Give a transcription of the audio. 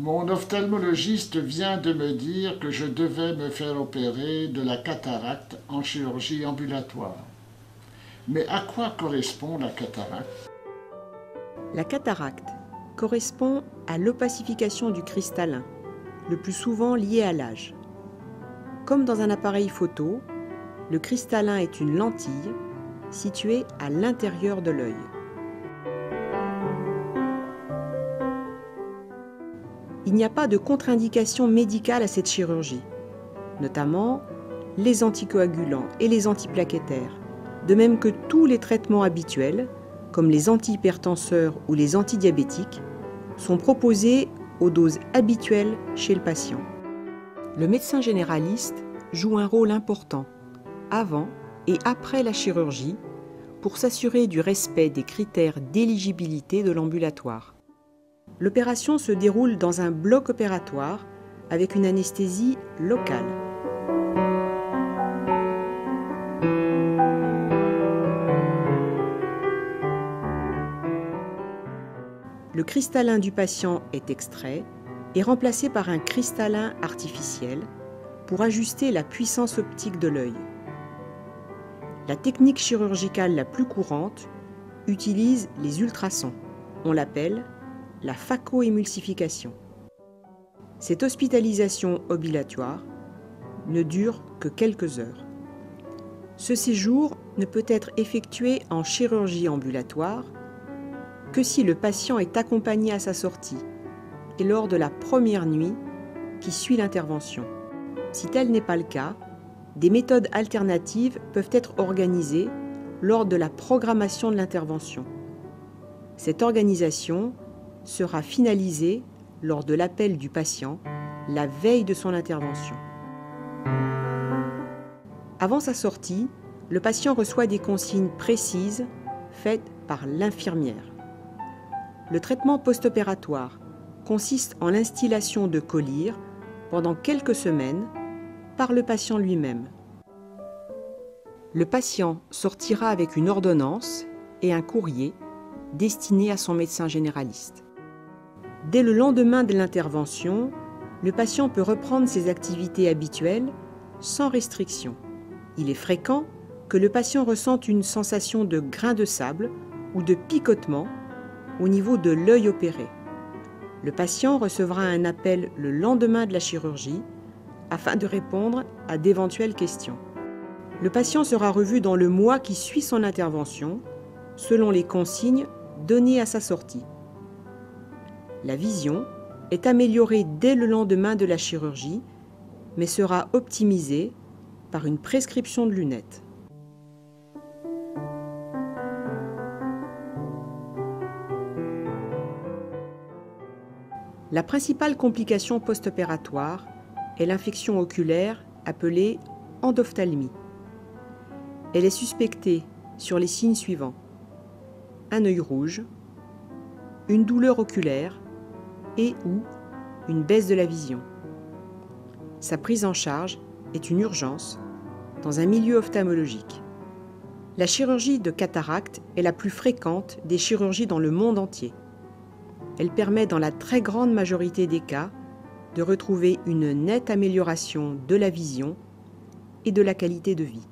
Mon ophtalmologiste vient de me dire que je devais me faire opérer de la cataracte en chirurgie ambulatoire. Mais à quoi correspond la cataracte? La cataracte correspond à l'opacification du cristallin, le plus souvent lié à l'âge. Comme dans un appareil photo, le cristallin est une lentille située à l'intérieur de l'œil. Il n'y a pas de contre-indication médicale à cette chirurgie, notamment les anticoagulants et les antiplaquettaires, de même que tous les traitements habituels, comme les antihypertenseurs ou les antidiabétiques, sont proposés aux doses habituelles chez le patient. Le médecin généraliste joue un rôle important avant et après la chirurgie pour s'assurer du respect des critères d'éligibilité de l'ambulatoire. L'opération se déroule dans un bloc opératoire avec une anesthésie locale. Le cristallin du patient est extrait et remplacé par un cristallin artificiel pour ajuster la puissance optique de l'œil. La technique chirurgicale la plus courante utilise les ultrasons. On l'appelle la phacoémulsification. Cette hospitalisation ambulatoire ne dure que quelques heures. Ce séjour ne peut être effectué en chirurgie ambulatoire que si le patient est accompagné à sa sortie et lors de la première nuit qui suit l'intervention. Si tel n'est pas le cas, des méthodes alternatives peuvent être organisées lors de la programmation de l'intervention. Cette organisation sera finalisée lors de l'appel du patient la veille de son intervention. Avant sa sortie, le patient reçoit des consignes précises faites par l'infirmière. Le traitement post-opératoire consiste en l'instillation de collyre pendant quelques semaines par le patient lui-même. Le patient sortira avec une ordonnance et un courrier destiné à son médecin généraliste. Dès le lendemain de l'intervention, le patient peut reprendre ses activités habituelles sans restriction. Il est fréquent que le patient ressente une sensation de grain de sable ou de picotement au niveau de l'œil opéré. Le patient recevra un appel le lendemain de la chirurgie afin de répondre à d'éventuelles questions. Le patient sera revu dans le mois qui suit son intervention, selon les consignes données à sa sortie. La vision est améliorée dès le lendemain de la chirurgie, mais sera optimisée par une prescription de lunettes. La principale complication post-opératoire est l'infection oculaire appelée endophtalmie. Elle est suspectée sur les signes suivants: un œil rouge, une douleur oculaire et ou une baisse de la vision. Sa prise en charge est une urgence dans un milieu ophtalmologique. La chirurgie de cataracte est la plus fréquente des chirurgies dans le monde entier. Elle permet dans la très grande majorité des cas de retrouver une nette amélioration de la vision et de la qualité de vie.